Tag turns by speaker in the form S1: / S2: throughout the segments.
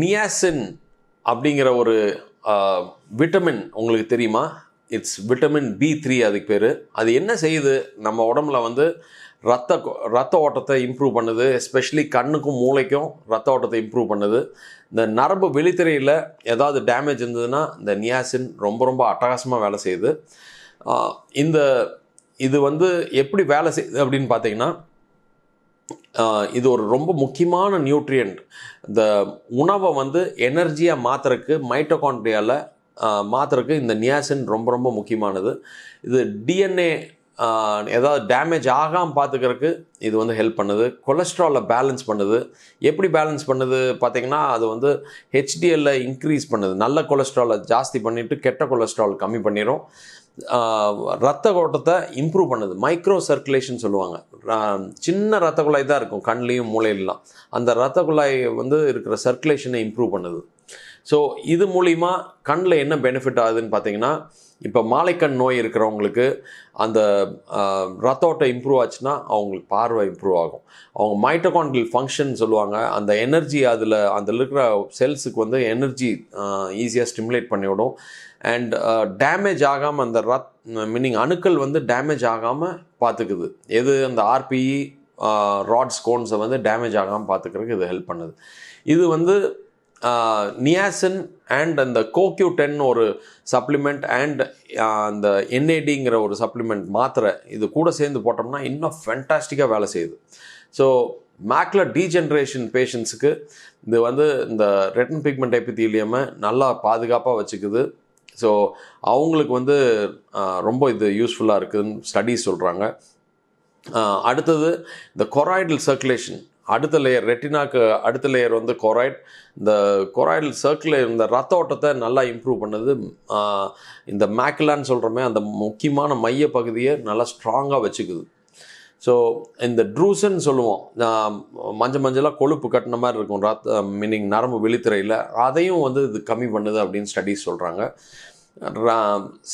S1: Niacin அப்படிங்கிற ஒரு vitamin உங்களுக்கு தெரியுமா? இட்ஸ் விட்டமின் B3 அதுக்கு பேர். அது என்ன செய்யுது? நம்ம உடம்புல வந்து ரத்த ஓட்டத்தை இம்ப்ரூவ் பண்ணுது. எஸ்பெஷலி கண்ணுக்கும் மூளைக்கும் ரத்த ஓட்டத்தை இம்ப்ரூவ் பண்ணுது. இந்த நரம்பு விழித்திரையில் ஏதாவது டேமேஜ் இருந்ததுன்னா இந்த நியாசின் ரொம்ப ரொம்ப அட்டகாசமாக வேலை செய்யுது. இது வந்து எப்படி வேலை செய்யுது அப்படின்னு பார்த்தீங்கன்னா, இது ஒரு ரொம்ப முக்கியமான நியூட்ரியன்ட். இந்த உணவை வந்து எனர்ஜியாக மாற்றுறதுக்கு மைட்டோகாண்ட்ரியாவில் மாற்றுறதுக்கு இந்த நியாசின் ரொம்ப ரொம்ப முக்கியமானது. இது டிஎன்ஏ ஏதாவது டேமேஜ் ஆகாமல் பார்த்துக்கிறதுக்கு இது வந்து ஹெல்ப் பண்ணுது. கொலஸ்ட்ராலை பேலன்ஸ் பண்ணுது. எப்படி பேலன்ஸ் பண்ணுது பார்த்தீங்கன்னா, அது வந்து ஹெச்டிஎல்லை இன்க்ரீஸ் பண்ணுது. நல்ல கொலஸ்ட்ராலை ஜாஸ்தி பண்ணிவிட்டு கெட்ட கொலஸ்ட்ரால் கம்மி பண்ணிடும். ரத்த ஓட்டத்தை இம்ப்ரூவ் பண்ணுது. மைக்ரோ சர்க்குலேஷன் சொல்லுவாங்க. சின்ன ரத்த குழாய் தான் இருக்கும் கண்லேயும் மூளையிலாம். அந்த ரத்த குழாய் வந்து இருக்கிற சர்க்குலேஷனை இம்ப்ரூவ் பண்ணுது. ஸோ இது மூலிமா கண்ணில் என்ன பெனிஃபிட் ஆகுதுன்னு பார்த்தீங்கன்னா, இப்போ மாலைக்கண் நோய் இருக்கிறவங்களுக்கு அந்த ரத்த ஓட்டம் இம்ப்ரூவ் ஆச்சுன்னா அவங்களுக்கு பார்வை இம்ப்ரூவ் ஆகும். அவங்க மைட்டோகாண்ட்ரியல் ஃபங்க்ஷன் சொல்லுவாங்க. அந்த எனர்ஜி அதில் இருக்கிற செல்ஸுக்கு வந்து எனர்ஜி ஈஸியாக ஸ்டிமுலேட் பண்ணிவிடும். அண்ட் டேமேஜ் ஆகாமல் அந்த மீனிங் அணுக்கள் வந்து டேமேஜ் ஆகாமல் பார்த்துக்குது. எது அந்த ஆர்பிஇ ராட்ஸ் கோன்ஸை வந்து டேமேஜ் ஆகாமல் பார்த்துக்கிறதுக்கு இது ஹெல்ப் பண்ணுது. இது வந்து நியாசின் அண்ட் அந்த CoQ10 ஒரு சப்ளிமெண்ட் அண்ட் அந்த NADங்கிற ஒரு சப்ளிமெண்ட் மாத்திரை இது கூட சேர்ந்து போட்டோம்னா இன்னும் ஃபென்டாஸ்டிக்காக வேலை செய்யுது. ஸோ மேக்குலர் டீஜென்ரேஷன் பேஷண்ட்ஸுக்கு இது வந்து இந்த ரெட்டின் பிக்மெண்ட் எபித்தீலியமை நல்லா பாதுகாப்பாக வச்சுக்குது. ஸோ அவங்களுக்கு வந்து ரொம்ப இது யூஸ்ஃபுல்லாக இருக்குதுன்னு ஸ்டடீஸ் சொல்கிறாங்க. அடுத்தது இந்த கொராய்டல் சர்க்குலேஷன், அடுத்த லேயர், ரெட்டினாக்கு அடுத்த லேயர் வந்து கொராய்ட். இந்த கொராய்டல் சர்க்குலேர் இந்த ரத்த ஓட்டத்தை நல்லா இம்ப்ரூவ் பண்ணுது. இந்த மேக்குலான்னு சொல்கிறோமே அந்த முக்கியமான மைய பகுதியை நல்லா ஸ்ட்ராங்காக வச்சுக்குது. ஸோ இந்த ட்ரூசன் சொல்லுவோம், மஞ்சளாக கொழுப்பு கட்டின மாதிரி இருக்கும் மீனிங் நரம்பு விழித்திரையில், அதையும் வந்து இது கம்மி பண்ணுது அப்படின்னு ஸ்டடீஸ் சொல்கிறாங்க.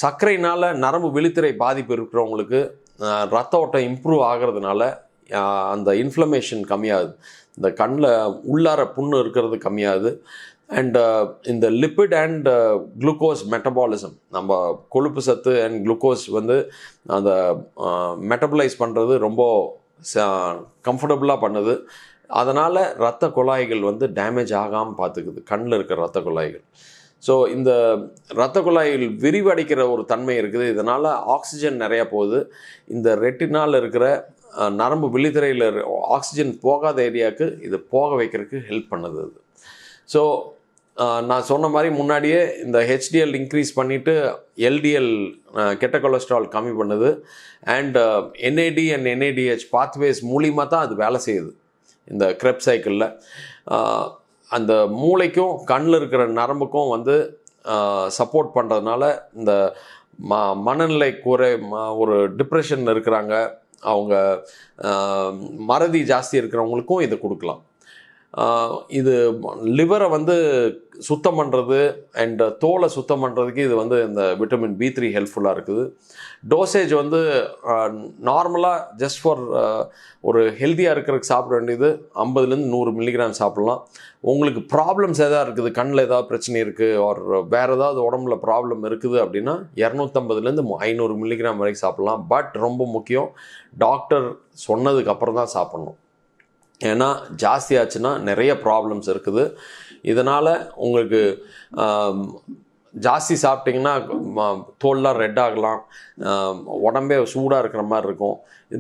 S1: சர்க்கரையினால் நரம்பு விழித்திரை பாதிப்பு இருக்கிறவங்களுக்கு ரத்த ஓட்டம் இம்ப்ரூவ் ஆகிறதுனால அந்த இன்ஃப்ளமேஷன் கம்மியாகுது. இந்த கண்ணில் உள்ளார புண்ணு இருக்கிறது கம்மியாகுது. அண்ட் இந்த லிப்பிட் அண்ட் குளுக்கோஸ் மெட்டபாலிசம், நம்ம கொழுப்பு சத்து அண்ட் குளுக்கோஸ் வந்து அந்த மெட்டபலைஸ் பண்ணுறது ரொம்ப கம்ஃபர்டபுளாக பண்ணுது. அதனால் இரத்த குழாய்கள் வந்து டேமேஜ் ஆகாமல் பார்த்துக்குது, கண்ணில் இருக்கிற இரத்த குழாய்கள். ஸோ இந்த இரத்த குழாய்கள் விரிவடைக்கிற ஒரு தன்மை இருக்குது. இதனால் ஆக்சிஜன் நிறையா போகுது. இந்த ரெட்டினால் இருக்கிற நரம்பு விழித்திரையில் ஆக்சிஜன் போகாத ஏரியாவுக்கு இது போக வைக்கிறதுக்கு ஹெல்ப் பண்ணுது அது. ஸோ நான் சொன்ன மாதிரி முன்னாடியே இந்த HDL இன்க்ரீஸ் பண்ணிவிட்டு LDL கெட்ட கொலஸ்ட்ரால் கம்மி பண்ணுது. And NAD and NADH pathways மூலிமா தான் அது வேலை செய்யுது இந்த கிரெப் சைக்கிளில். அந்த மூளைக்கும் கண்ணில் இருக்கிற நரம்புக்கும் வந்து சப்போர்ட் பண்ணுறதுனால இந்த மனநிலை ஒரு டிப்ரெஷனில் இருக்கிறாங்க, அவங்க மறதி ஜாஸ்தி இருக்கிறவங்களுக்கும் இதை கொடுக்கலாம். இது லிவரை வந்து சுத்தம் பண்ணுறது அண்ட் தோலை சுத்தம் பண்ணுறதுக்கு இது வந்து இந்த விட்டமின் B3 ஹெல்ப்ஃபுல்லாக இருக்குது. டோசேஜ் வந்து நார்மலாக ஜஸ்ட் ஃபார் ஒரு ஹெல்த்தியாக இருக்கிறதுக்கு சாப்பிட வேண்டியது 50லேருந்து 100 மில்லிகிராம் சாப்பிட்லாம். உங்களுக்கு ப்ராப்ளம்ஸ் எதாவது இருக்குது, கண்ணில் ஏதாவது பிரச்சனை இருக்குது ஆர் வேறு ஏதாவது உடம்புல ப்ராப்ளம் இருக்குது அப்படின்னா 250லேருந்து 500 மில்லிகிராம் வரைக்கும் சாப்பிட்லாம். பட் ரொம்ப முக்கியம், டாக்டர் சொன்னதுக்கு அப்புறம் தான் சாப்பிட்ணும். ஏன்னா ஜாஸ்தி ஆச்சுன்னா நிறைய ப்ராப்ளம்ஸ் இருக்குது. இதனால் உங்களுக்கு ஜாஸ்தி சாப்பிட்டிங்கன்னா தோல்லாம் ரெட் ஆகலாம், உடம்பே சூடாக இருக்கிற மாதிரி இருக்கும்.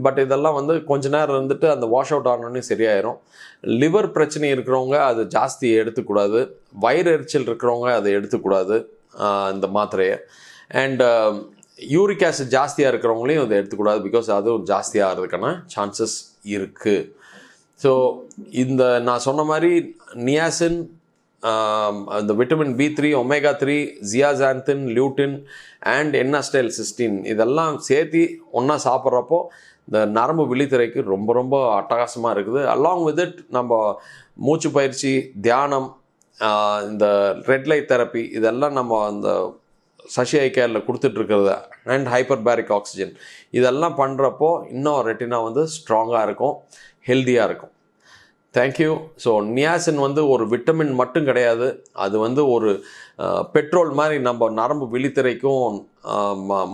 S1: பட் இதெல்லாம் வந்து கொஞ்ச நேரம் இருந்துட்டு அந்த வாஷ் அவுட் ஆனோடனே சரியாயிரும். லிவர் பிரச்சனை இருக்கிறவங்க அது ஜாஸ்தி எடுத்துக்கூடாது. வயிறு எரிச்சல் இருக்கிறவங்க அதை எடுத்துக்கூடாது இந்த மாத்திரையை. அண்ட் யூரிக் ஆசிட் ஜாஸ்தியாக இருக்கிறவங்களையும் அதை எடுத்துக்கூடாது, பிகாஸ் அதுவும் ஜாஸ்தியாக ஆகிறதுக்கான சான்சஸ் இருக்குது. ஸோ இந்த நான் சொன்ன மாதிரி நியாசின், இந்த vitamin B3, omega-3, ஜியாசாந்தின், lutein and N-acetylcysteine இதெல்லாம் சேர்த்து ஒன்றா சாப்பிட்றப்போ இந்த நரம்பு விழித்திரைக்கு ரொம்ப ரொம்ப அட்டகாசமாக இருக்குது. அலாங் வித் இட் நம்ம மூச்சு பயிற்சி, தியானம், இந்த ரெட் லைட் தெரப்பி இதெல்லாம் நம்ம அந்த சசி ஐ கேரில் கொடுத்துட்ருக்கிறது அண்ட் ஹைப்பர்பேரிக் ஆக்சிஜன் இதெல்லாம் பண்ணுறப்போ இன்னும் ரெட்டினா வந்து ஸ்ட்ராங்காக இருக்கும், ஹெல்த்தியாக இருக்கும். தேங்க்யூ. ஸோ நியாசின் வந்து ஒரு விட்டமின் மட்டும் கிடையாது, அது வந்து ஒரு பெட்ரோல் மாதிரி நம்ம நரம்பு விழித்திரைக்கும்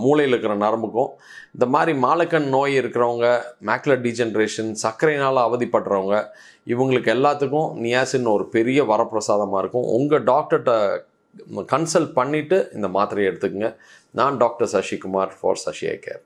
S1: மூளையில் இருக்கிற நரம்புக்கும். இந்த மாதிரி மாலக்கண் நோய் இருக்கிறவங்க, மேக்குலர் டீஜென்ரேஷன், சர்க்கரையினால் அவதிப்படுறவங்க, இவங்களுக்கு எல்லாத்துக்கும் நியாசின் ஒரு பெரிய வரப்பிரசாதமாக இருக்கும். உங்கள் டாக்டர்கிட்ட கன்சல்ட் பண்ணிவிட்டு இந்த மாத்திரையை எடுத்துக்கங்க. நான் doctor Sasikumar for Sasi I care.